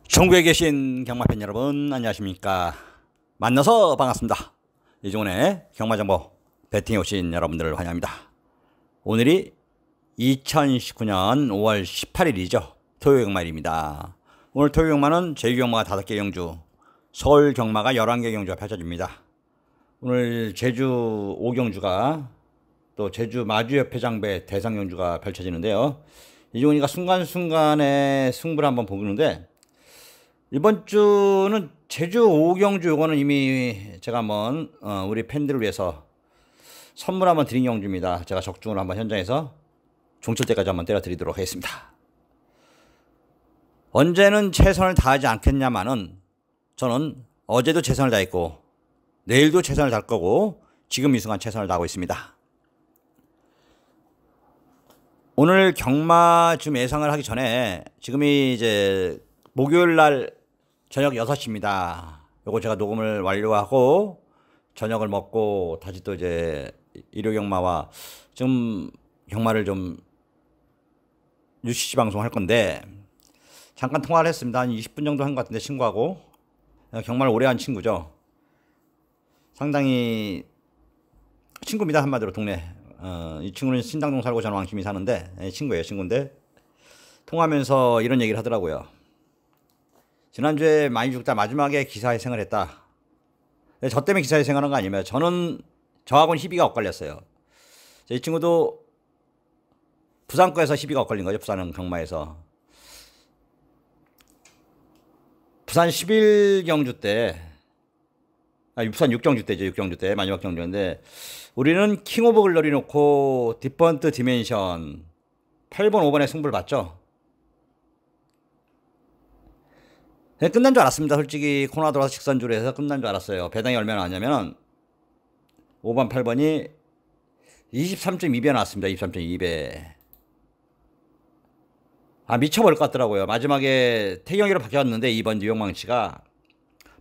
전국에 계신 경마팬 여러분 안녕하십니까. 만나서 반갑습니다. 이종훈의 경마정보 배팅에 오신 여러분들을 환영합니다. 오늘이 2019년 5월 18일이죠. 토요 경마일입니다. 오늘 토요 경마는 제주 경마가 5개 경주, 서울 경마가 11개 경주가 펼쳐집니다. 오늘 제주 5경주가 또 제주 마주협회장배 대상 경주가 펼쳐지는데요. 이종훈이가 순간순간에 승부를 한번 보는데, 이번 주는 제주 5경주 요거는 이미 제가 한번 우리 팬들을 위해서 선물 한번 드린 경주입니다. 제가 적중을 한번 현장에서 종칠 때까지 한번 때려 드리도록 하겠습니다. 언제는 최선을 다하지 않겠냐마는 저는 어제도 최선을 다했고 내일도 최선을 다할 거고 지금 이 순간 최선을 다하고 있습니다. 오늘 경마 좀 예상을 하기 전에 지금이 이제 목요일 날 저녁 6시입니다. 요거 제가 녹음을 완료하고 저녁을 먹고 다시 또 이제 일요 경마와 지금 경마를 좀 UCC 방송 할 건데 잠깐 통화를 했습니다. 한 20분 정도 한 것 같은데 친구하고. 경마를 오래 한 친구죠. 상당히 친구입니다. 한마디로 동네. 이 친구는 신당동 살고 저는 왕십리 사는데 친구예요. 친구인데 통화하면서 이런 얘기를 하더라고요. 지난주에 많이 죽다 마지막에 기사회생을 했다. 저 때문에 기사회생하는 거 아니면 저하고는 시비가 엇갈렸어요. 이 친구도 부산거에서 시비가 엇갈린 거죠. 부산은 경마에서. 부산 11경주 때, 부산 6경주 때죠. 6경주 때 마지막 경주인데 우리는 킹 오브 글로리 놓고 디펀트 디멘션 8번 5번에 승부를 봤죠. 네, 끝난 줄 알았습니다. 솔직히 코너 돌아서 직선주로 해서 끝난 줄 알았어요. 배당이 얼마나 나왔냐면 5번 8번이 23.2배 나왔습니다. 23.2배. 미쳐버릴 것 같더라고요. 마지막에 태경이로 바뀌었는데 2번 뉴욕망치가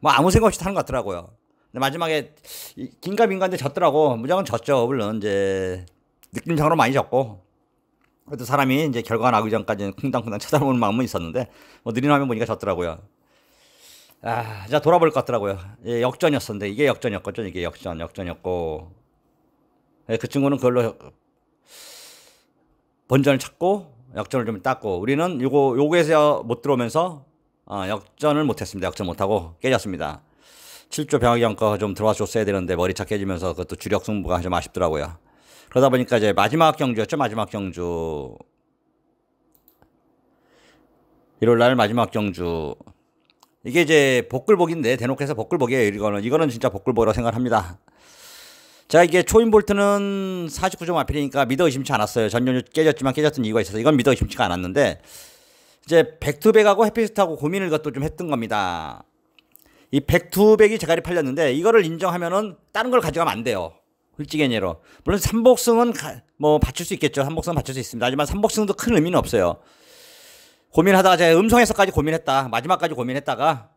뭐 아무 생각 없이 타는 것 같더라고요. 근데 마지막에 긴가민가인데 졌더라고. 무조건 졌죠. 물론 이제 느낌상으로 많이 졌고, 그래도 사람이 이제 결과가 나기 전까지는 쿵당쿵당 쳐다보는 마음은 있었는데 뭐 느린 화면 보니까 졌더라고요. 진짜 돌아버릴 것 같더라고요. 예, 역전이었었는데 이게 역전이었거든요. 이게 역전이었고, 예, 그 친구는 그걸로 본전을 찾고 역전을 좀 땄고, 우리는 요거에서 못 들어오면서 역전을 못했습니다. 역전 못하고 깨졌습니다. 7조 병학형 거 좀 들어와 줬어야 되는데 머리차 깨지면서 그것도 주력 승부가 좀 아쉽더라고요. 그러다 보니까 이제 마지막 경주였죠. 마지막 경주. 1월날 마지막 경주. 이게 이제 복글복인데 대놓고 해서 복글복이에요. 이거는 진짜 복글복이라고 생각합니다. 자, 이게 초인 볼트는 49점 앞이니까 믿어 의심치 않았어요. 전년주 깨졌던 이유가 있어서 이건 믿어 의심치가 않았는데, 이제 백투백하고 해피스트하고 고민을 그것도 좀 했던 겁니다. 이 백투백이 제갈이 팔렸는데 이거를 인정하면은 다른 걸 가져가면 안 돼요. 솔직히로. 물론 삼복승은 뭐 받칠 수 있겠죠. 삼복승은 받칠 수 있습니다. 하지만 삼복승도 큰 의미는 없어요. 고민하다가 제가 음성에서까지 고민했다. 마지막까지 고민했다가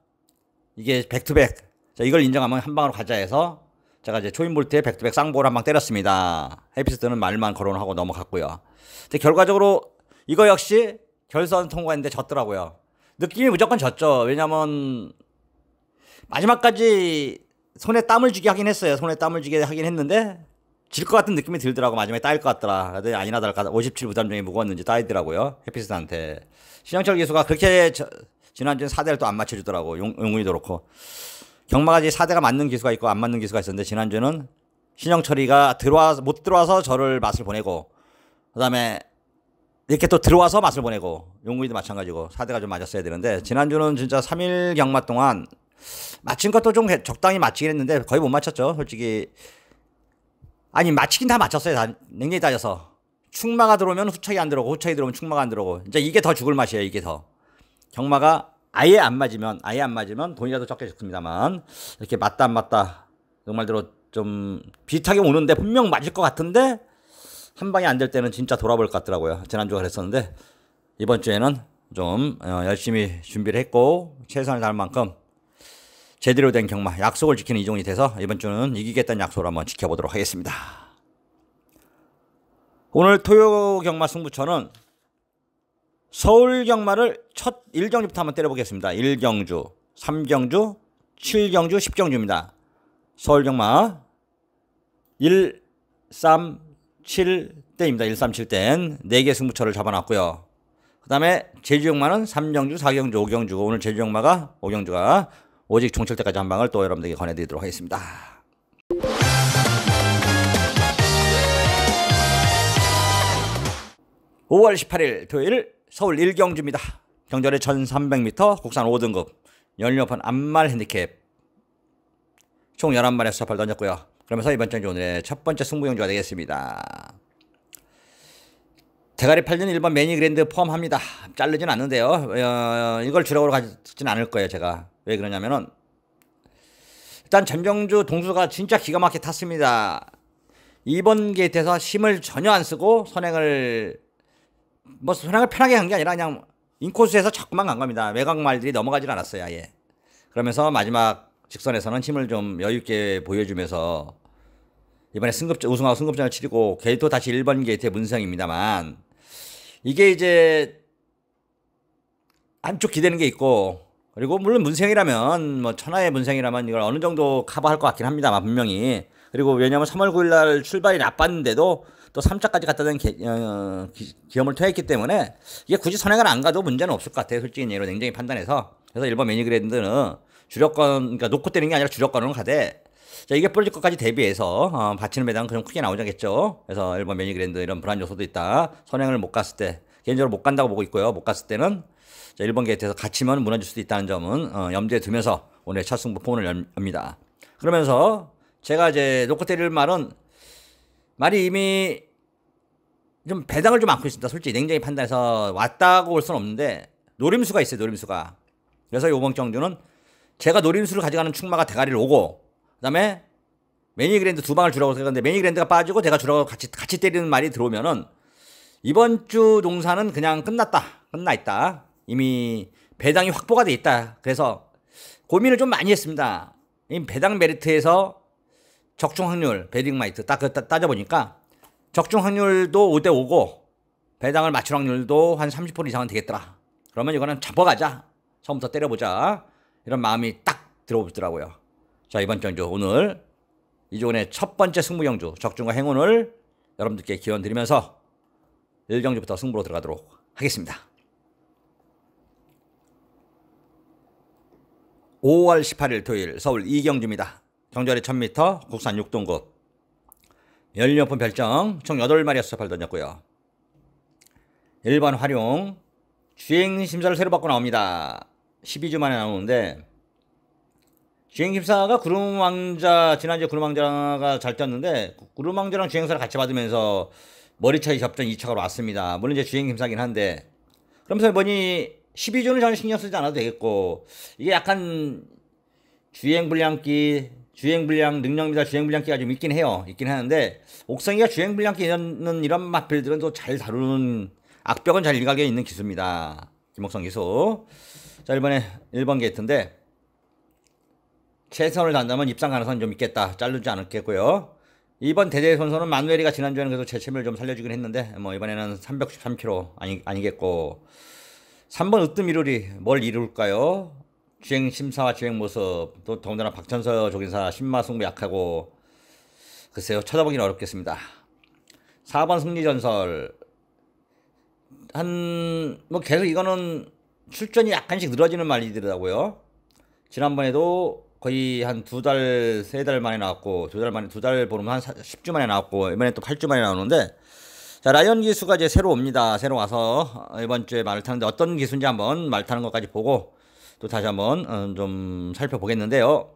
이게 백투백. 자, 이걸 인정하면 한 방으로 가자 해서 제가 이제 초인볼트에 백투백 쌍볼 한 방 때렸습니다. 해피스트는 말만 거론하고 넘어갔고요. 근데 결과적으로 이거 역시 결선 통과했는데 졌더라고요. 느낌이 무조건 졌죠. 왜냐면 마지막까지 손에 땀을 쥐게 하긴 했어요. 손에 땀을 쥐게 하긴 했는데 질 것 같은 느낌이 들더라고. 마지막에 따일 것 같더라. 근데 아니나 다를까 57 부담중이 무거웠는지 따이더라고요. 해피스트한테. 신영철 기수가 그렇게 지난주에 4대를 또 안 맞춰주더라고. 용훈이도 그렇고. 경마가 이제 4대가 맞는 기수가 있고 안 맞는 기수가 있었는데, 지난주는 신영철이가 못 들어와서 저를 맛을 보내고, 그 다음에 이렇게 또 들어와서 맛을 보내고, 용훈이도 마찬가지고 4대가 좀 맞았어야 되는데, 지난주는 진짜 3일 경마 동안 맞힌 것도 좀 적당히 맞히긴 했는데 거의 못 맞췄죠. 솔직히. 아니, 맞히긴 다 맞췄어요. 다 냉정히 따져서. 충마가 들어오면 후척이 안 들어오고, 후척이 들어오면 충마가 안 들어오고, 이제 이게 더 죽을 맛이에요. 이게 더. 경마가 아예 안 맞으면 돈이라도 적게 죽습니다만, 이렇게 맞다 안 맞다 정말대로 좀 비슷하게 오는데 분명 맞을 것 같은데 한 방에 안 될 때는 진짜 돌아볼 것 같더라고요. 지난주가 그랬었는데 이번 주에는 좀 열심히 준비를 했고 최선을 다할 만큼 제대로 된 경마, 약속을 지키는 이종이 돼서 이번 주는 이기겠다는 약속을 한번 지켜보도록 하겠습니다. 오늘 토요 경마 승부처는 서울 경마를 첫 1경주부터 한번 때려보겠습니다. 1경주, 3경주, 7경주, 10경주입니다. 서울 경마 1, 3, 7대입니다. 1, 3, 7대 4개 승부처를 잡아놨고요. 그 다음에 제주 경마는 3경주, 4경주, 5경주고 오늘 제주 경마가 5경주가 오직 종칠 때까지 한 방을 또 여러분들에게 권해드리도록 하겠습니다. 5월 18일 토요일 서울 1경주입니다. 경절의 1300m 국산 5등급 연료판 암말 핸디캡 총 11마리의 수사파를 던졌고요. 그러면서 이번 주 오늘의 첫 번째 승부경주가 되겠습니다. 대가리 팔린 1번 매니그랜드 포함합니다. 자르진 않는데요. 이걸 주력으로 가지진 않을 거예요. 제가. 왜 그러냐면은 일단 전병주 동수가 진짜 기가 막히게 탔습니다. 2번 게이트에서 힘을 전혀 안 쓰고 선행을 편하게 한 게 아니라 그냥 인코스에서 자꾸만 간 겁니다. 외곽 말들이 넘어가질 않았어요. 아예. 그러면서 마지막 직선에서는 힘을 좀 여유있게 보여주면서 이번에 우승하고 승급전을 치르고 게이트 다시 1번 게이트의 문성입니다만 이게 이제 한쪽 기대는 게 있고 그리고 물론 문생이라면 뭐 천하의 문생이라면 이걸 어느 정도 커버할 것 같긴 합니다만 분명히 그리고 왜냐면 3월 9일날 출발이 나빴는데도 또 3차까지 갖다 댄 기염을 토했기 때문에 이게 굳이 선행을 안 가도 문제는 없을 것 같아요. 솔직히 얘로 냉정히 판단해서. 그래서 1번 매니그랜드는 주력권 그러니까 놓고 때리는 게 아니라 주력권으로 가되 자, 이게 부러질 것까지 대비해서 받치는 배당은 그럼 크게 나오자겠죠. 그래서 1번 매니그랜드 이런 불안 요소도 있다. 선행을 못 갔을 때 개인적으로 못 간다고 보고 있고요. 못 갔을 때는 자, 1번 게이트에서 갇히면 무너질 수도 있다는 점은 염두에 두면서 오늘 첫 승부 포문을 엽니다. 그러면서 제가 이제 놓고 때릴 말이 이미 좀 배당을 좀 안고 있습니다. 솔직히 냉정히 판단해서 왔다고 볼 수는 없는데 노림수가 있어요. 노림수가. 그래서 이번 경주는 제가 노림수를 가져가는 충마가 대가리를 오고 그 다음에 매니그랜드 두 방을 주라고 생각하는데 매니그랜드가 빠지고 제가 주라고 같이 때리는 말이 들어오면은 이번 주 농사는 그냥 끝나 있다. 이미 배당이 확보가 돼 있다. 그래서 고민을 좀 많이 했습니다. 이 배당 메리트에서 적중 확률 베딩마이트 딱 따져보니까 적중 확률도 5대 5고 배당을 맞출 확률도 한 30% 이상은 되겠더라. 그러면 이거는 잡아가자. 처음부터 때려보자. 이런 마음이 딱 들어오더라고요. 자, 이번 경주 오늘 이조원의 첫 번째 승부경주 적중과 행운을 여러분들께 기원 드리면서 1경주부터 승부로 들어가도록 하겠습니다. 5월 18일 토요일 서울 2경주입니다. 경절의 1000m 국산 6등급 연료품 별정 총 8마리의 수사파를 던졌고요. 1번 활용 주행심사를 새로 받고 나옵니다. 12주 만에 나오는데 주행심사가 구름왕자 지난주에 구름왕자가 잘 뛰었는데 구름왕자랑 주행사를 같이 받으면서 머리 차이 접전 2차가 왔습니다. 물론 이제 주행심사긴 한데 그러면서 뭐니 12주는 전혀 신경 쓰지 않아도 되겠고 이게 약간 주행불량기 주행불량 능력입니다. 주행불량기가 좀 있긴 해요. 있긴 하는데 옥성이가 주행불량기 이런 마필들은 또 잘 다루는 악벽은 잘 일각에 있는 기수입니다. 김옥성 기수. 자, 이번에 1번 게이트인데 최선을 다한다면 입상 가능성은 좀 있겠다. 자르지 않겠고요. 2번 대대 선수는 마누엘이가 지난주에는 그래도 재침을 좀 살려주긴 했는데 뭐 이번에는 393kg 아니겠고 3번 으뜸이루리 뭘 이룰까요? 주행 심사와 주행 모습 또 더군다나 박천서 조గిం사 신마 승부 약하고 글쎄요 쳐다보기는 어렵겠습니다. 4번 승리전설 뭐 계속 이거는 출전이 약간씩 늘어지는 말이더라고요. 지난번에도 거의 한 2달, 3달 만에 나왔고 2달 보름 한 10주 만에 나왔고 이번에 또 8주 만에 나오는데 자, 라이언 기수가 이제 새로 옵니다. 새로 와서 이번 주에 말을 타는데 어떤 기수인지 한번 말 타는 것까지 보고 또 다시 한번 좀 살펴보겠는데요.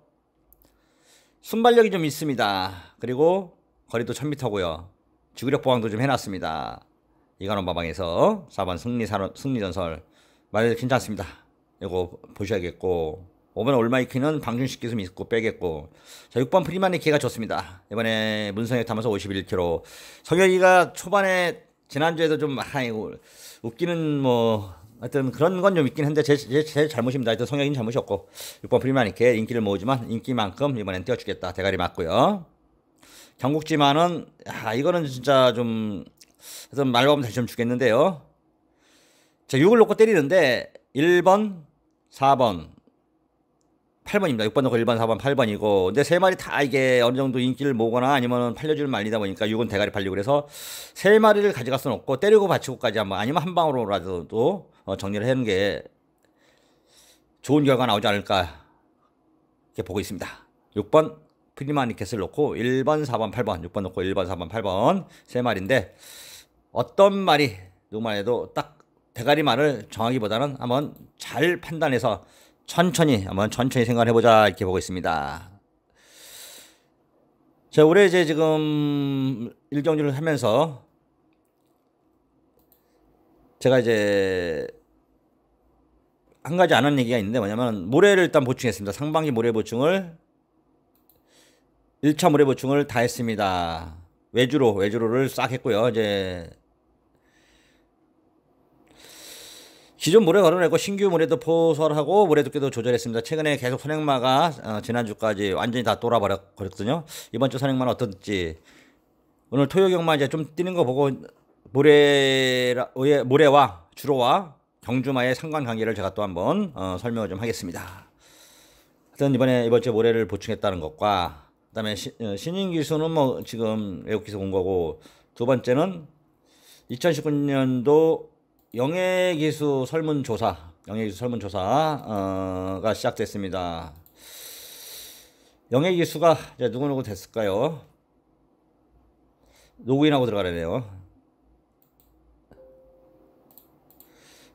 순발력이 좀 있습니다. 그리고 거리도 1000m고요. 지구력 보강도 좀 해놨습니다. 이관원 마방에서 4번 승리전설 말 괜찮습니다. 이거 보셔야겠고 5번 올마이키는 방준식 기수 믿고 빼겠고 자 6번 프리마니키가 좋습니다. 이번에 문성혁 타면서 51kg 성혁이가 초반에 지난주에도 좀 웃기는 뭐 하여튼 그런 건 좀 있긴 한데 제 잘못입니다. 하여튼 성혁이는 잘못이 없고 6번 프리마니키 인기를 모으지만 인기만큼 이번엔 띄워주겠다. 대가리 맞고요. 경국지만은 이거는 진짜 좀 그래서 말로 하면 다시 좀 주겠는데요. 자, 6을 놓고 때리는데 1번, 4번, 8번입니다. 6번 놓고 1번, 4번, 8번이고. 근데 세 마리 다 이게 어느 정도 인기를 모거나 아니면 팔려줄 말리다 보니까 6은 대가리 팔리고 그래서 세 마리를 가져갈 수는 없고 때리고 받치고까지 한번 아니면 한 방으로라도 정리를 하는 게 좋은 결과 나오지 않을까 이렇게 보고 있습니다. 6번 프리마니켓을 놓고 1번, 4번, 8번, 6번 놓고 1번, 4번, 8번 세 마리인데 어떤 말이 누구만 해도 딱 대가리 말을 정하기보다는 한번 잘 판단해서 한번 천천히 생각을 해보자 이렇게 보고 있습니다. 자, 올해 이제 지금 일정주를 하면서 제가 이제 한 가지 안 한 얘기가 있는데 뭐냐면 모래를 일단 보충했습니다. 상반기 모래 보충을 1차 모래 보충을 다 했습니다. 외주로를 싹 했고요. 이제 기존 모래 걸어내고 신규 모래도 포설하고 모래 두께도 조절했습니다. 최근에 계속 선행마가 지난주까지 완전히 다 돌아버렸거든요. 이번 주 선행마는 어떨지 오늘 토요경마 이제 좀 뛰는 거 보고 모래와 주로와 경주마의 상관관계를 제가 또 한번 설명을 좀 하겠습니다. 하여튼 이번 주에 모래를 보충했다는 것과 그다음에 신인 기수는 뭐 지금 외국 기수 온 거고 두 번째는 2019년도 영예기수 설문조사가 시작됐습니다. 영예기수가 이제 누구누구 됐을까요? 로그인하고 들어가려네요.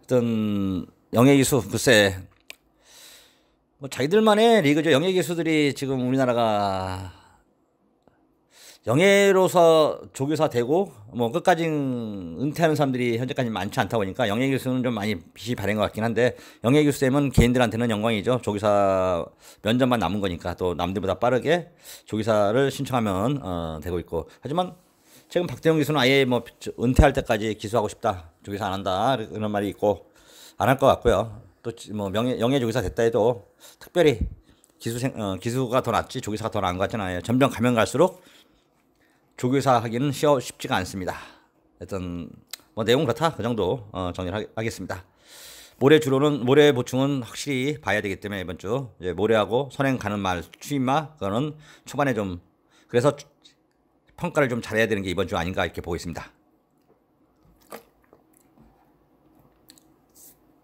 하여튼 영예기수 글쎄 뭐 자기들만의 리그죠. 영예기수들이 지금 우리나라가 영예로서 조교사 되고 뭐 끝까지 은퇴하는 사람들이 현재까지 많지 않다 보니까 영예교수는 좀 많이 빛이 바랜 것 같긴 한데 영예교수 되면 개인들한테는 영광이죠. 조교사 면접만 남은 거니까 또 남들보다 빠르게 조교사를 신청하면 되고 있고 하지만 최근 박대영 기수는 아예 뭐 은퇴할 때까지 기수하고 싶다. 조교사 안 한다. 그런 말이 있고 안 할 것 같고요. 또 뭐 영예 조교사 됐다 해도 특별히 기수가 더 낫지 조교사가 더 나은 것 같지는 않아요. 점점 가면 갈수록 조교사 하기는 쉽지가 않습니다. 하여튼 뭐 내용 그렇다 그 정도 정리를 하겠습니다. 모래 보충은 확실히 봐야 되기 때문에 이번 주 이제 모래하고 선행 가는 말 추임마 그거는 초반에 좀 그래서 평가를 좀 잘해야 되는 게 이번 주 아닌가 이렇게 보고 있습니다.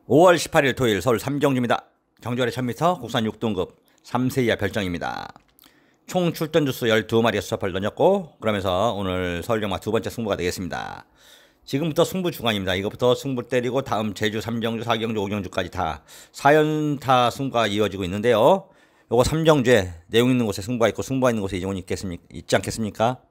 5월 18일 토요일 서울 삼경주입니다. 경주아래 1000m 국산 6등급 3세 이하 별정입니다. 총 출전 주수 12마리의 수첩을 던졌고 그러면서 오늘 서울경마 두 번째 승부가 되겠습니다. 지금부터 승부 주간입니다. 이것부터 승부 때리고 다음 제주 3경주, 4경주, 5경주까지 다 4연타 승부가 이어지고 있는데요. 요거 3경주에 내용 있는 곳에 승부가 있고 승부가 있는 곳에 이종훈이 있지 않겠습니까?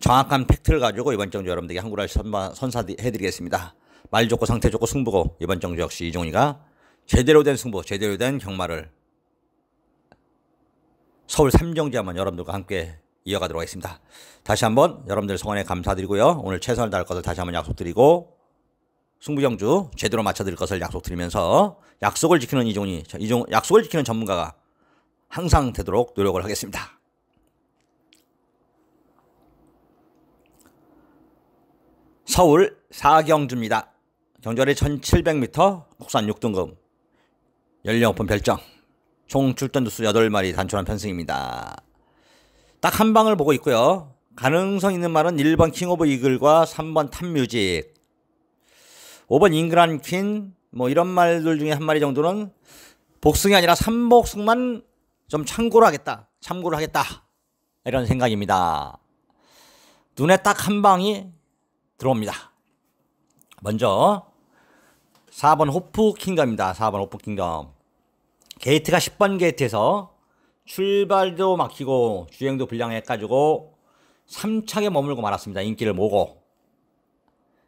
정확한 팩트를 가지고 이번 정주 여러분들에게 한구를 선사해드리겠습니다. 말 좋고 상태 좋고 승부고 이번 정주 역시 이종훈이가 제대로 된 승부, 제대로 된 경마를 서울 삼경주 한번 여러분들과 함께 이어가도록 하겠습니다. 다시 한번 여러분들 성원에 감사드리고요. 오늘 최선을 다할 것을 다시 한번 약속드리고 승부경주 제대로 맞춰드릴 것을 약속드리면서 약속을 지키는 약속을 지키는 전문가가 항상 되도록 노력을 하겠습니다. 서울 4경주입니다. 경주아래 1700m 국산 6등급 연령 오픈 별정 총 출전 두수 8마리 단촐한 편승입니다. 딱 한 방을 보고 있고요. 가능성 있는 말은 1번 킹 오브 이글과 3번 탑뮤직 5번 잉그란 퀸 뭐 이런 말들 중에 한 마리 정도는 복승이 아니라 3복승만 좀 참고를 하겠다 이런 생각입니다. 눈에 딱 한 방이 들어옵니다. 먼저 4번 호프킹덤입니다. 4번 호프킹덤 게이트가 10번 게이트에서 출발도 막히고 주행도 불량해가지고 3착에 머물고 말았습니다. 인기를 모으고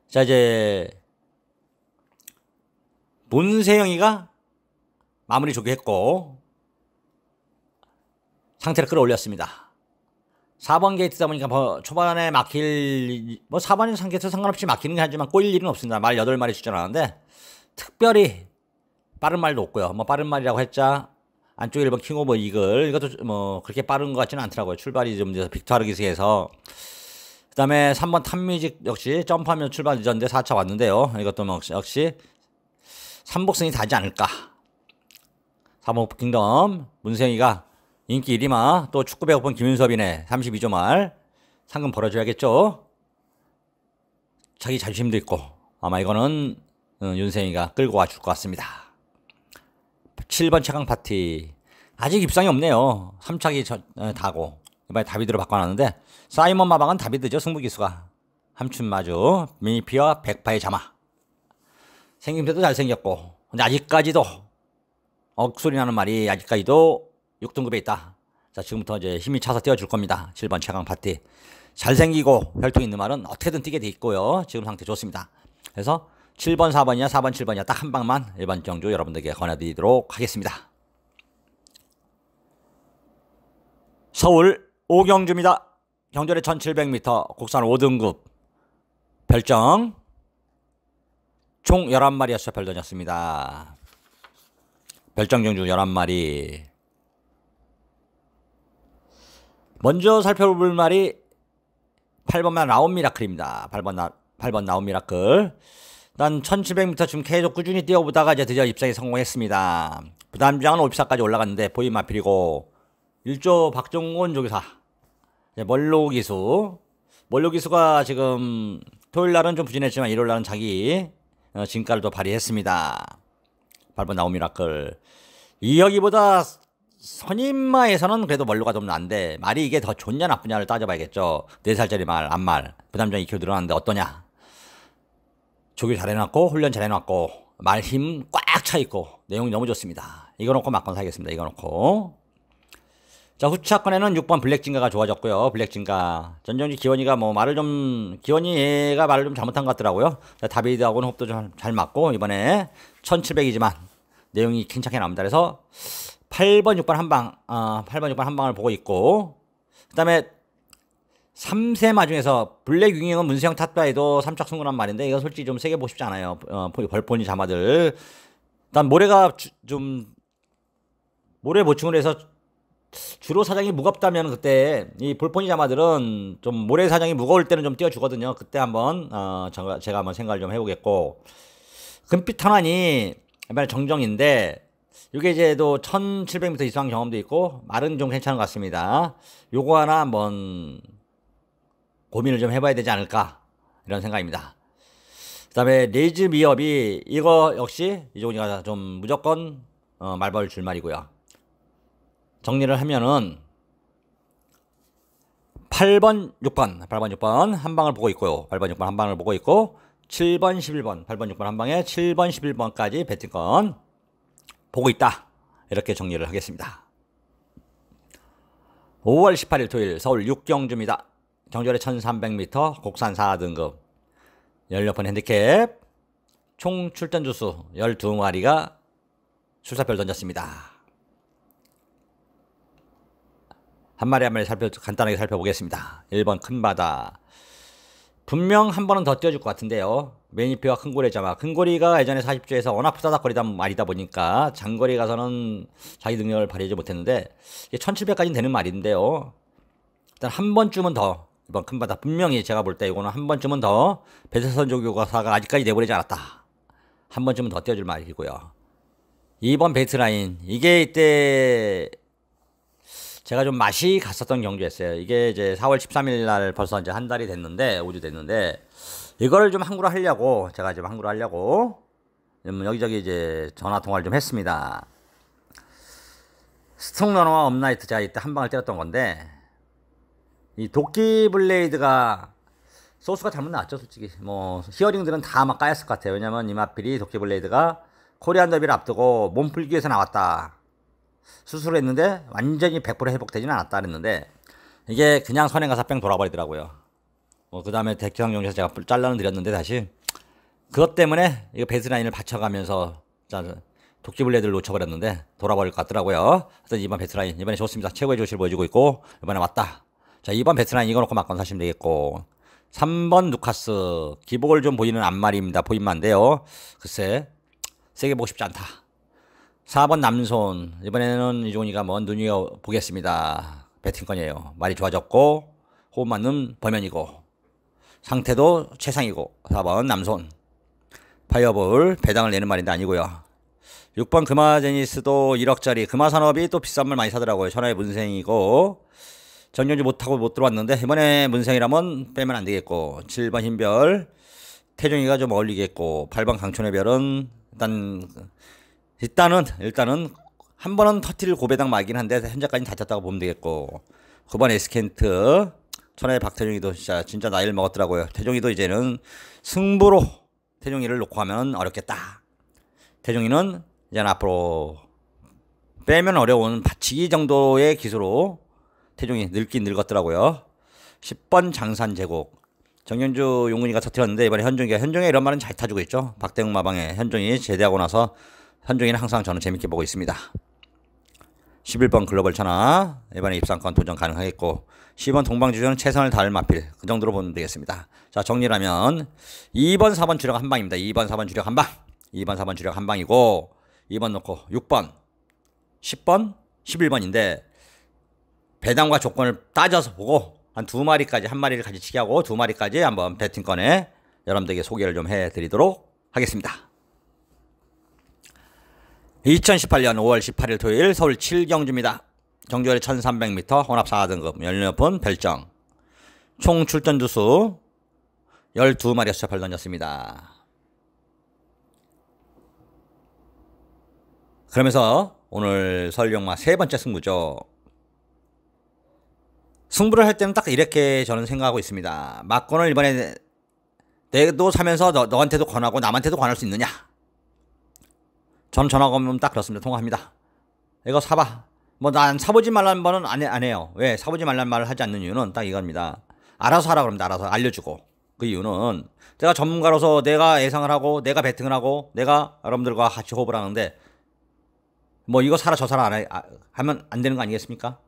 자 이제 문세영이가 마무리 조교했고 상태를 끌어올렸습니다. 4번 게이트다 보니까 뭐 초반에 막힐 뭐 4번 상태에서 상관없이 막히는 게 하지만 꼬일 일은 없습니다. 말 8마리 출전하는데 특별히 빠른 말도 없고요. 뭐 빠른 말이라고 했자 안쪽에 1번 킹 오브 이글 이것도 뭐 그렇게 빠른 것 같지는 않더라고요. 출발이 좀 빅토르 기스에서 그다음에 3번 탑뮤직 역시 점프하면 출발 늦었는데 4차 왔는데요. 이것도 역시 3복승이 다지 않을까. 4번 킹덤 문세영이가 인기 1위마 또 축구 배고픈 김윤섭이네. 32조 말 상금 벌어줘야겠죠. 자기 자존심도 있고 아마 이거는 윤세영이가 끌고 와줄 것 같습니다. 7번 최강 파티 아직 입상이 없네요. 3차기 다고 이번에 다비드로 바꿔놨는데 사이먼 마방은 다비드죠. 승부기수가 함춘마주 미니피와 백파의 자마 생김새도 잘생겼고 근데 아직까지도 억소리 나는 말이 아직까지도 6등급에 있다. 자 지금부터 이제 힘이 차서 띄워줄 겁니다. 7번 최강 파티 잘생기고 혈통 있는 말은 어떻게든 뛰게 돼 있고요. 지금 상태 좋습니다. 그래서 7번 4번이냐 4번 7번이냐 딱 한 방만 1번 경주 여러분들에게 권해드리도록 하겠습니다. 서울 오경주입니다. 경주의 1700m 국산 5등급 별정 총 11마리였어 별 던졌습니다. 별정 경주 11마리. 먼저 살펴볼 말이 8번만 나온 미라클입니다. 8번 나온 미라클. 난 1700m 지금 계속 꾸준히 뛰어보다가 이제 드디어 입상에 성공했습니다. 부담장은 54까지 올라갔는데 보임 마필이고 1조 박종원 조교사 멀로 기수. 멀로 기수가 지금 토요일 날은 좀 부진했지만 일요일 날은 자기 진가를 또 발휘했습니다. 8번 나온 미라클. 이여기보다 선임마에서는 그래도 멀로가 좀 난데 말이 이게 더 좋냐 나쁘냐를 따져봐야겠죠. 4살짜리 말, 암말. 부담장 2kg 늘어났는데 어떠냐. 조교 잘해놨고 훈련 잘해놨고 말 힘 꽉 차있고 내용이 너무 좋습니다. 이거 놓고 막건 사겠습니다. 이거 놓고. 자 후차권에는 6번 블랙진가가 좋아졌고요. 블랙진가 전정지 기원이가 뭐 말을 좀 기원이가 말을 좀 잘못한 것 같더라고요. 다비드하고는 호흡도 좀 잘 맞고 이번에 1700이지만 내용이 괜찮게 나옵니다. 그래서 8번 6번 한방 8번 6번 한방을 보고 있고 그 다음에 3세 마중에서 블랙 윙잉은 문세영 탓바에도 3착 승부란 말인데 이거 솔직히 좀 세게 보고 싶지 않아요. 벌폰이 자마들 일단 모래가 좀 모래 보충을 해서 주로 사장이 무겁다면 그때 이 볼포니 자마들은 좀 모래 사장이 무거울 때는 좀 띄워주거든요. 그때 한번 제가 한번 생각을 좀 해보겠고 금빛 탄환이 이번에 정정인데 이게 이제 또 1700m 이상 경험도 있고 말은 좀 괜찮은 것 같습니다. 요거 하나 한번 고민을 좀 해봐야 되지 않을까 이런 생각입니다. 그 다음에 레이즈 미업이 이거 역시 이종이가 좀 무조건 말벌 줄 말이고요. 정리를 하면은 8번 6번 한 방을 보고 있고요. 8번 6번 한 방을 보고 있고 7번 11번 8번 6번 한 방에 7번 11번까지 배팅권 보고 있다. 이렇게 정리를 하겠습니다. 5월 18일 토요일 서울 6경주입니다. 경주의 1300m 국산 4등급 16번 핸디캡 총 출전 주수 12마리가 출사표를 던졌습니다. 한 마리 한 마리 간단하게 살펴보겠습니다. 1번 큰바다. 분명 한 번은 더 띄워줄 것 같은데요. 매니피와 큰고리 자마. 큰고리가 예전에 40주에서 워낙 푸다닥거리다 말이다 보니까 장거리 가서는 자기 능력을 발휘하지 못했는데 1700까지는 되는 말인데요. 일단 한 번쯤은 더 이번 큰바다 분명히 제가 볼 때 이거는 한 번쯤은 더 배세선 조교사가 아직까지 내보내지 않았다. 한 번쯤은 더 띄워줄 말이고요. 2번 베이트라인. 이게 이때 제가 좀 맛이 갔었던 경주였어요. 이게 이제 4월 13일 날 벌써 이제 한 달이 됐는데 5주 됐는데 이거를 좀 항구로 하려고 제가 지금 항구로 하려고 여기저기 이제 전화 통화를 좀 했습니다. 스톡러너와 업나이트 제가 이때 한 방을 때렸던 건데 이 도끼 블레이드가 소스가 잘못 나왔죠. 솔직히 뭐 히어링들은 다 막 까였을 것 같아요. 왜냐면 이마필이 도끼 블레이드가 코리안 더비를 앞두고 몸풀기 위해서 나왔다. 수술을 했는데 완전히 100% 회복되지는 않았다 그랬는데 이게 그냥 선행 가서 뺑 돌아버리더라고요. 그 다음에 대기상 경기에서 제가 잘라는 드렸는데 다시 그것 때문에 이거 베이스라인을 받쳐가면서 도끼블레드를 놓쳐버렸는데 돌아버릴 것 같더라고요. 하여튼 2번 베이스라인 이번에 좋습니다. 최고의 조시를 보여주고 있고 이번에 왔다. 자 2번 베이스라인 이거 놓고 막건 사시면 되겠고 3번 누카스 기복을 좀 보이는 앞말입니다. 보임만인데요. 글쎄 세게 보고 싶지 않다. 4번 남손 이번에는 이종이가 뭐 눈여보겠습니다. 배팅권이에요. 말이 좋아졌고 호흡 맞는 범연이고 상태도 최상이고 4번 남손. 파이어볼 배당을 내는 말인데 아니고요. 6번 금화제니스도 1억짜리. 금화산업이 또 비싼 물 많이 사더라고요. 천하의 문생이고 정년주 못하고 못 들어왔는데 이번에 문생이라면 빼면 안 되겠고 7번 흰별 태종이가 좀 어울리겠고 8번 강촌의 별은 일단은 한 번은 터트릴 고배당 말긴 한데 현재까지는 다쳤다고 보면 되겠고 9번 에스켄트 천하의 박태종이도 진짜 나이를 먹었더라고요. 태종이도 이제는 승부로 태종이를 놓고 하면 어렵겠다. 태종이는 이제 앞으로 빼면 어려운 받치기 정도의 기수로 태종이 늙긴 늙었더라고요. 10번 장산제국 정현주 용군이가 터뜨렸는데 이번에 현종이 이런 말은 잘 타주고 있죠. 박대웅 마방에 현종이 제대하고 나서 현종이는 항상 저는 재밌게 보고 있습니다. 11번 글로벌 천하 이번에 입상권 도전 가능하겠고 12번 동방주주는 최선을 다할 마필 그 정도로 보면 되겠습니다. 자 정리하면 2번 4번 주력 한방입니다. 2번 4번 주력 한방 2번 4번 주력 한방이고 2번 놓고 6번 10번 11번인데 배당과 조건을 따져서 보고 한 2마리까지 한 마리를 같이 치게 하고 2마리까지 한번 배팅권에 여러분들에게 소개를 좀 해드리도록 하겠습니다. 2018년 5월 18일 토요일 서울 7경주입니다. 경주거리 1300m 혼합 4등급 연료폰 별정 총 출전 주수 12마리에서 접을 던졌습니다. 그러면서 오늘 설령마 세 번째 승부죠. 승부를 할 때는 딱 이렇게 저는 생각하고 있습니다. 막권을 이번에 내도 사면서 너한테도 권하고 남한테도 권할 수 있느냐. 전 전화 걸면 딱 그렇습니다. 통화합니다. 이거 사봐. 뭐 난 사보지 말라는 말은 안 해요. 왜? 사보지 말라는 말을 하지 않는 이유는 딱 이겁니다. 알아서 하라 그럽니다. 알아서 알려주고. 그 이유는 내가 전문가로서 내가 예상을 하고 내가 배팅을 하고 내가 여러분들과 같이 호흡을 하는데 뭐 이거 사라 저 사라 하면 안 되는 거 아니겠습니까?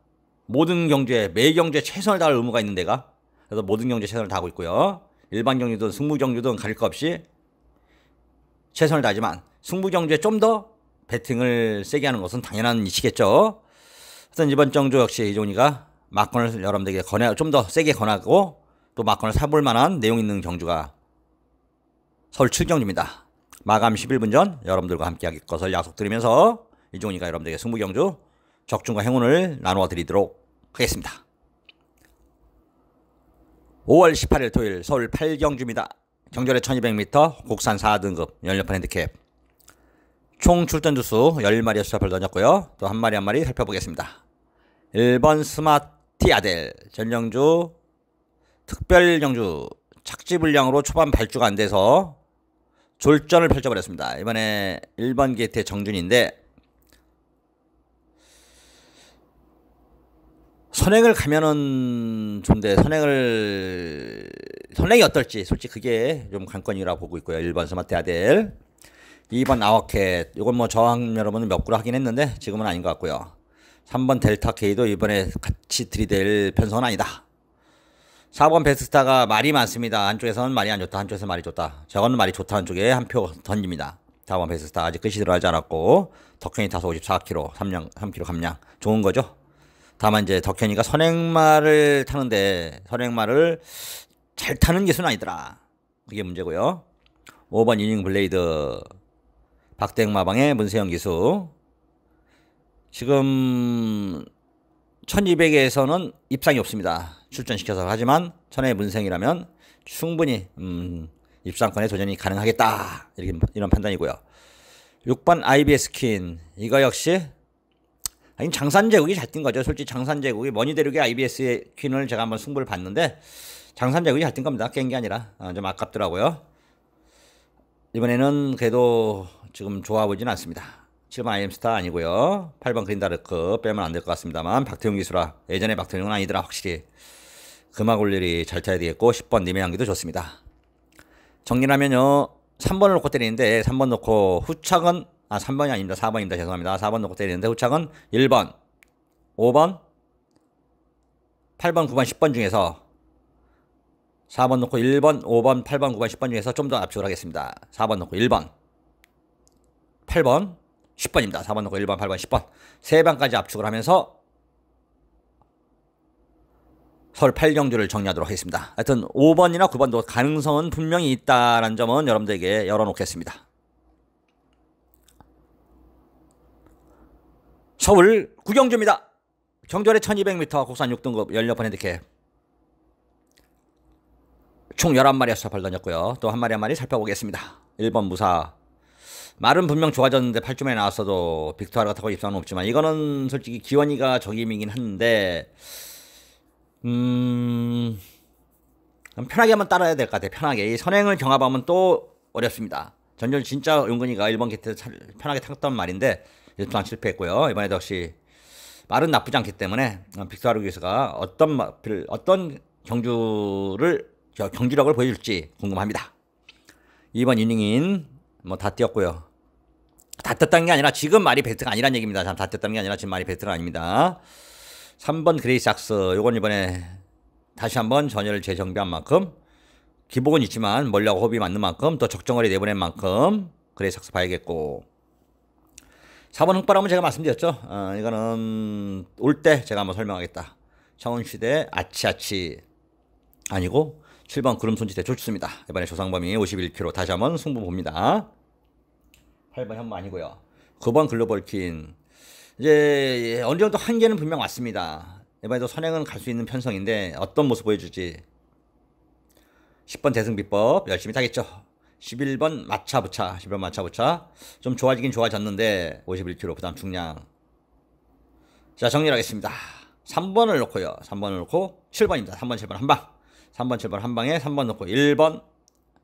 모든 경주에 매 경주에 최선을 다할 의무가 있는 데가 그래서 모든 경주에 최선을 다하고 있고요. 일반 경주든 승부 경주든 가릴 거 없이 최선을 다하지만 승부 경주에 좀 더 배팅을 세게 하는 것은 당연한 이치겠죠. 하여튼 이번 경주 역시 이종이가 막권을 여러분들에게 좀 더 세게 권하고 또 막권을 사볼 만한 내용 있는 경주가 서울 7경주입니다. 마감 11분 전 여러분들과 함께 할 것을 약속드리면서 이종이가 여러분들에게 승부 경주 적중과 행운을 나누어 드리도록 하겠습니다. 5월 18일 토요일 서울 8경주입니다. 경주거리 1200m 국산 4등급 연료판 핸디캡 총 출전 주수 10마리의 수첩을 던졌고요. 또 한 마리 한 마리 살펴보겠습니다. 1번 스마티 아델 전경주 특별경주 착지불량으로 초반 발주가 안 돼서 졸전을 펼쳐버렸습니다. 이번에 1번 게이트의 정준인데 선행을 가면은 좋은데 선행이 어떨지 솔직히 그게 좀 관건이라고 보고 있고요. 1번 스마트 아델 2번 아워캣 이건 뭐 저항 여러분은 몇 구로 하긴 했는데 지금은 아닌 것 같고요. 3번 델타 K도 이번에 같이 들이댈 편성은 아니다. 4번 베스트스타가 말이 많습니다. 한쪽에서는 말이 안 좋다 한쪽에서는 말이 좋다. 저거는 말이 좋다는 쪽에 한 표 던집니다. 4번 베스트스타 아직 끝이 들어가지 않았고 덕현이 타서 54km 3km 감량 좋은 거죠. 다만 이제 덕현이가 선행말을 타는데 선행말을 잘 타는 기수는 아니더라. 그게 문제고요. 5번 이닝 블레이드 박대웅마방의 문세영 기수 지금 1200에서는 입상이 없습니다. 출전시켜서 하지만 천하의 문생이라면 충분히 입상권에 도전이 가능하겠다 이런 판단이고요. 6번 IBS 퀸 이거 역시 아니 장산제국이 잘 뛴 거죠. 솔직히 장산제국이 머니대륙의 IBS 퀸을 제가 한번 승부를 봤는데 장산제국이 잘 뛴 겁니다. 깬 게 아니라 좀 아깝더라고요. 이번에는 그래도 지금 좋아 보진 않습니다. 7번 IM스타 아니고요. 8번 그린다르크 빼면 안 될 것 같습니다만 박태웅 기수라 예전에 박태웅은 아니더라. 확실히 금화골리리 잘 타야 되겠고 10번 님의 향기도 좋습니다. 정리하면요. 3번을 놓고 때리는데 3번 놓고 후착은 3번이 아닙니다. 4번입니다. 죄송합니다. 4번 놓고 때리는데 후착은 1번, 5번, 8번, 9번, 10번 중에서 4번 놓고 1번, 5번, 8번, 9번, 10번 중에서 좀 더 압축을 하겠습니다. 4번 놓고 1번, 8번, 10번입니다. 4번 놓고 1번, 8번, 10번. 3번까지 압축을 하면서 서울 8경주를 정리하도록 하겠습니다. 하여튼 5번이나 9번도 가능성은 분명히 있다는 점은 여러분들에게 열어놓겠습니다. 서울 9경주입니다. 경주월에 1200m 국산 6등급 16번 핸디캡 총 11마리의 수사발 던졌고요. 또 한 마리 살펴보겠습니다. 1번 무사. 말은 분명 좋아졌는데 8주만에 나왔어도 빅토르가 타고 입상은 없지만 이거는 솔직히 기원이가 적임이긴 한데 편하게 한번 따라야 될 것 같아요. 편하게. 이 선행을 경합하면 또 어렵습니다. 전절 진짜 은근히가 1번 게트 편하게 탔던 말인데 일단 실패했고요. 이번에도 역시 말은 나쁘지 않기 때문에 빅토르 기수가 어떤 경주력을 보여줄지 궁금합니다. 2번 이닝인 뭐 다 뛰었고요. 다 떴다는 게 아니라 지금 말이 베스트가 아니란 얘기입니다. 다 떴다는 게 아니라 지금 말이 베스트가 아닙니다. 3번 그레이스 악스 요건 이번에 다시 한번 전열을 재정비한 만큼 기복은 있지만 멀리하고 호흡이 맞는 만큼 또 적정거리 내보낸 만큼 그레이스 악스 봐야겠고 4번 흑바람은 제가 말씀드렸죠. 이거는 올 때 제가 한번 설명하겠다. 청운시대 아치아치 아니고 7번 구름손지대 좋습니다. 이번에 조상범이 51kg 다시 한번 승부 봅니다. 8번 현무 아니고요. 9번 글로벌킨 이제 어느 정도 한계는 분명 왔습니다. 이번에도 선행은 갈 수 있는 편성인데 어떤 모습 보여줄지 10번 대승비법 열심히 타겠죠. 11번 마차부차 11번 마차부차 좀 좋아지긴 좋아졌는데 51kg 그 다음 중량. 자 정리하겠습니다. 3번을 놓고요. 3번을 놓고 7번입니다. 3번 7번 한방 3번 7번 한방에 3번 놓고 1번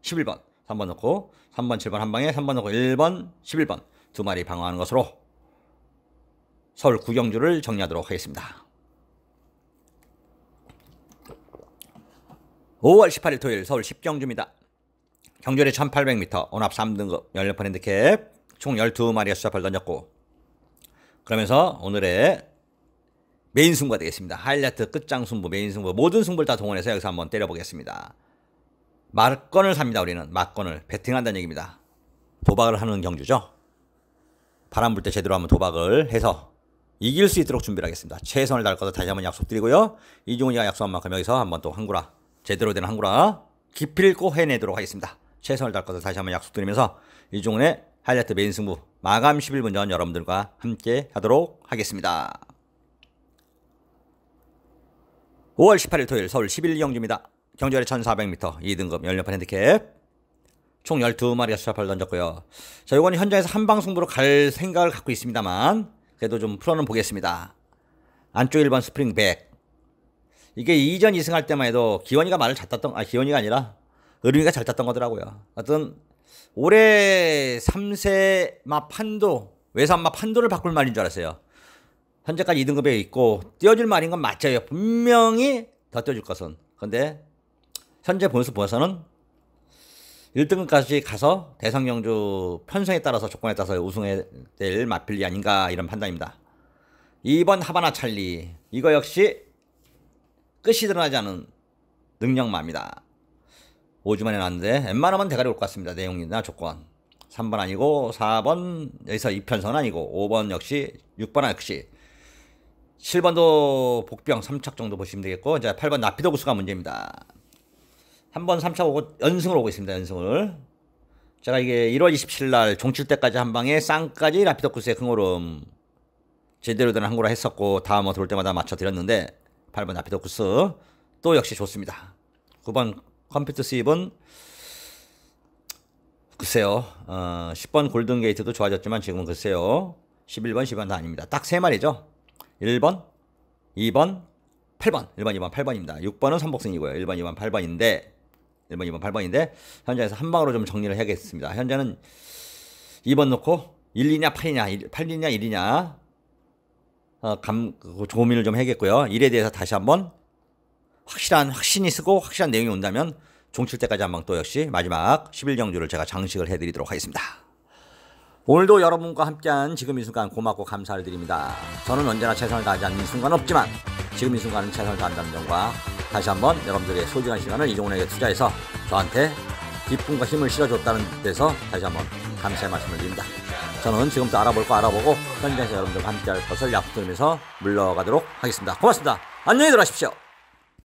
11번 3번 놓고 3번 7번 한방에 3번 놓고 1번 11번 두 마리 방어하는 것으로 서울 9경주를 정리하도록 하겠습니다. 5월 18일 토요일 서울 10경주입니다. 경주월에 1800m 온합 3등급 16번 핸디캡 총 12마리의 수자발 던졌고 그러면서 오늘의 메인 승부가 되겠습니다. 하이라이트 끝장 승부 메인 승부 모든 승부를 다 동원해서 여기서 한번 때려보겠습니다. 막건을 삽니다. 우리는 막건을 베팅한다는 얘기입니다. 도박을 하는 경주죠. 바람 불 때 제대로 한번 도박을 해서 이길 수 있도록 준비를 하겠습니다. 최선을 다할 것을 다시 한번 약속드리고요. 이종훈이가 약속한 만큼 여기서 한번 또 한구라 제대로 된 한구라 기필코 해내도록 하겠습니다. 최선을 다할 것을 다시 한번 약속드리면서 이종훈의 하이라이트 메인 승부 마감 11분 전 여러분들과 함께 하도록 하겠습니다. 5월 18일 토요일 서울 11경주입니다. 경주월에 1400m 2등급 16번 핸디캡 총 12마리가 수자팔 던졌고요. 자, 이건 현장에서 한방 승부로 갈 생각을 갖고 있습니다만 그래도 좀 풀어는 보겠습니다. 안쪽 1번 스프링백 이게 이전 2승할 때만 해도 기원이가 말을 잘 땄던 기원이가 아니라 의름이가 잘 땄던 거더라고요. 하여튼 올해 3세 마 판도 외산마 판도를 바꿀 말인 줄 알았어요. 현재까지 2등급에 있고 띄워줄 말인 건 맞아요. 분명히 더 띄워줄 것은. 근데 현재 모습 보아서는 1등급까지 가서 대상경주 편성에 따라서 조건에 따라서 우승해야 될 마필리 아닌가 이런 판단입니다. 2번 하바나 찰리 이거 역시 끝이 드러나지 않은 능력마입니다. 5주 만에 나왔는데 웬만하면 대가리 올 것 같습니다. 내용이나 조건. 3번 아니고 4번 여기서 2편성은 아니고 5번 역시 6번 역시 7번도 복병 3착 정도 보시면 되겠고 이제 8번 나피도 구수가 문제입니다. 한번 3차 오고 연승을 오고 있습니다. 연승을. 제가 이게 1월 27일 날 종칠 때까지 한 방에 쌍까지 라피도 구스의 흥오름 제대로 된 항구라 했었고 다음 들어올 때마다 맞춰 드렸는데 8번 나피도 구스 또 역시 좋습니다. 9번 컴퓨터 수입은 글쎄요. 10번 골든게이트도 좋아졌지만 지금은 글쎄요. 11번 12번 다 아닙니다. 딱 3마리죠. 1번 2번 8번 1번 2번 8번입니다. 6번은 선복승이고요. 1번 2번 8번인데 1번 2번 8번인데 현장에서 한 방으로 좀 정리를 해야겠습니다. 현재는 2번 놓고 1이냐 8이냐 8이냐 1이냐 고민을 좀 해야겠고요. 1에 대해서 다시 한번 확신이 쓰고 확실한 내용이 온다면 종칠 때까지 한번 또 역시 마지막 11경주를 제가 장식을 해드리도록 하겠습니다. 오늘도 여러분과 함께한 지금 이 순간 고맙고 감사를 드립니다. 저는 언제나 최선을 다하지 않는 순간은 없지만 지금 이 순간은 최선을 다한다는 점과 다시 한번 여러분들의 소중한 시간을 이종훈에게 투자해서 저한테 기쁨과 힘을 실어줬다는 데서 다시 한번 감사의 말씀을 드립니다. 저는 지금부터 알아볼 거 알아보고 현장에서 여러분들과 함께할 것을 약속드리면서 물러가도록 하겠습니다. 고맙습니다. 안녕히 들어가십시오.